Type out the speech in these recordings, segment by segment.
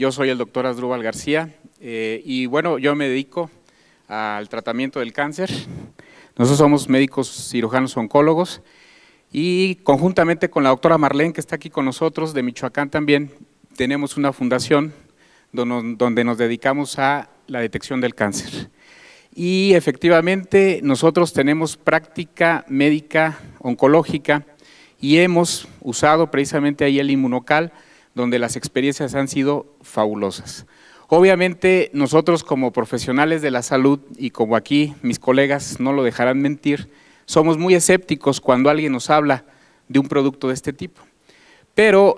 Yo soy el doctor Asdrúbal García y bueno, yo me dedico al tratamiento del cáncer. Nosotros somos médicos cirujanos oncólogos y conjuntamente con la doctora Marlene, que está aquí con nosotros, de Michoacán también, tenemos una fundación donde nos dedicamos a la detección del cáncer. Y efectivamente nosotros tenemos práctica médica oncológica y hemos usado precisamente ahí el Inmunocal, donde las experiencias han sido fabulosas. Obviamente nosotros como profesionales de la salud y como aquí mis colegas no lo dejarán mentir, somos muy escépticos cuando alguien nos habla de un producto de este tipo. Pero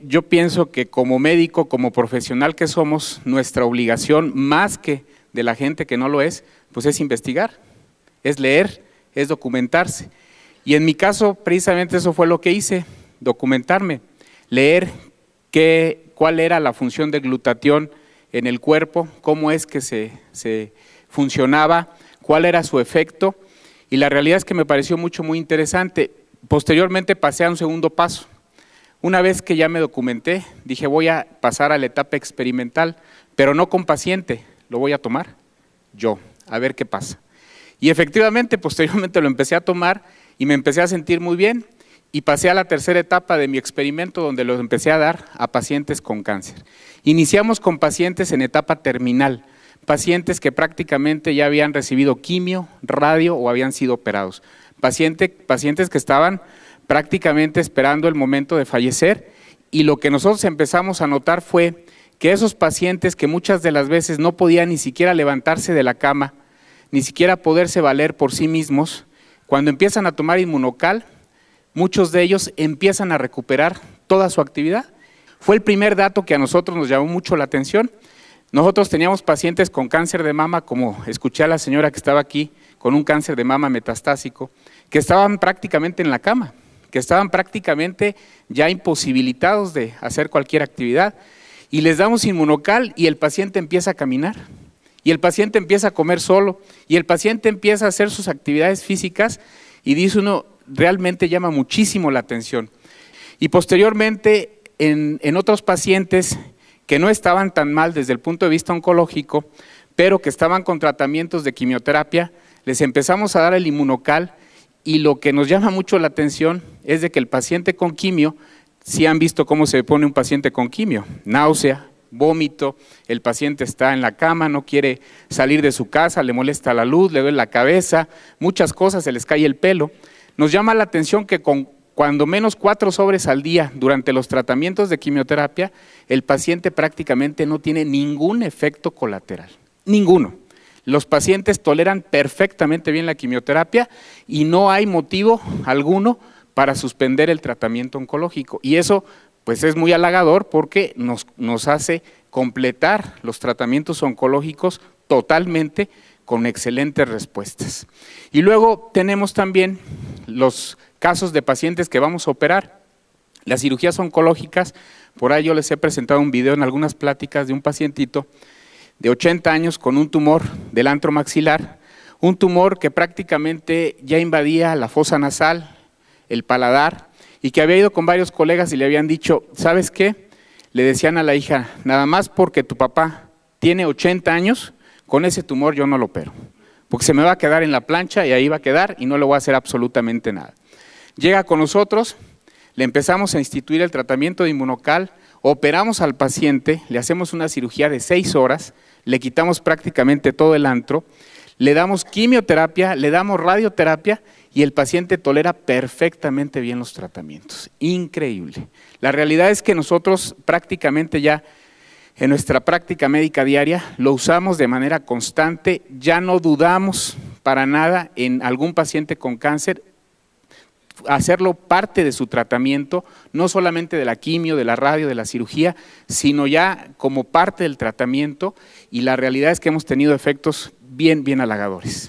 yo pienso que como médico, como profesional que somos, nuestra obligación, más que de la gente que no lo es, pues es investigar, es leer, es documentarse. Y en mi caso, precisamente eso fue lo que hice, documentarme, leer cuál era la función del glutatión en el cuerpo, cómo es que se funcionaba, cuál era su efecto, y la realidad es que me pareció muy interesante. Posteriormente pasé a un segundo paso. Una vez que ya me documenté, dije voy a pasar a la etapa experimental, pero no con paciente, lo voy a tomar yo, a ver qué pasa. Y efectivamente, posteriormente lo empecé a tomar y me empecé a sentir muy bien y pasé a la tercera etapa de mi experimento donde lo empecé a dar a pacientes con cáncer. Iniciamos con pacientes en etapa terminal, pacientes que prácticamente ya habían recibido quimio, radio o habían sido operados, pacientes que estaban prácticamente esperando el momento de fallecer, y lo que nosotros empezamos a notar fue que esos pacientes que muchas de las veces no podían ni siquiera levantarse de la cama, ni siquiera poderse valer por sí mismos, cuando empiezan a tomar Inmunocal, muchos de ellos empiezan a recuperar toda su actividad. Fue el primer dato que a nosotros nos llamó mucho la atención. Nosotros teníamos pacientes con cáncer de mama, como escuché a la señora que estaba aquí, con un cáncer de mama metastásico, que estaban prácticamente en la cama, que estaban prácticamente ya imposibilitados de hacer cualquier actividad, y les damos Inmunocal y el paciente empieza a caminar, y el paciente empieza a comer solo, y el paciente empieza a hacer sus actividades físicas, y dice uno, realmente llama muchísimo la atención. Y posteriormente, en otros pacientes que no estaban tan mal desde el punto de vista oncológico, pero que estaban con tratamientos de quimioterapia, les empezamos a dar el Inmunocal, y lo que nos llama mucho la atención es de que el paciente con quimio, si han visto cómo se pone un paciente con quimio, náusea, vómito, el paciente está en la cama, no quiere salir de su casa, le molesta la luz, le duele la cabeza, muchas cosas, se les cae el pelo. Nos llama la atención que con cuando menos 4 sobres al día durante los tratamientos de quimioterapia, el paciente prácticamente no tiene ningún efecto colateral, ninguno. Los pacientes toleran perfectamente bien la quimioterapia y no hay motivo alguno para suspender el tratamiento oncológico. Y eso pues es muy halagador porque nos hace completar los tratamientos oncológicos totalmente con excelentes respuestas. Y luego tenemos también los casos de pacientes que vamos a operar. Las cirugías oncológicas, por ahí yo les he presentado un video en algunas pláticas de un pacientito de 80 años con un tumor del antro maxilar, un tumor que prácticamente ya invadía la fosa nasal, el paladar, y que había ido con varios colegas y le habían dicho, ¿sabes qué? Le decían a la hija, nada más porque tu papá tiene 80 años, con ese tumor yo no lo opero, porque se me va a quedar en la plancha y ahí va a quedar y no le voy a hacer absolutamente nada. Llega con nosotros, le empezamos a instituir el tratamiento de Inmunocal, operamos al paciente, le hacemos una cirugía de 6 horas, le quitamos prácticamente todo el antro, le damos quimioterapia, le damos radioterapia y el paciente tolera perfectamente bien los tratamientos. Increíble. La realidad es que nosotros prácticamente ya en nuestra práctica médica diaria lo usamos de manera constante, ya no dudamos para nada en algún paciente con cáncer, hacerlo parte de su tratamiento, no solamente de la quimio, de la radio, de la cirugía, sino ya como parte del tratamiento, y la realidad es que hemos tenido efectos bien halagadores.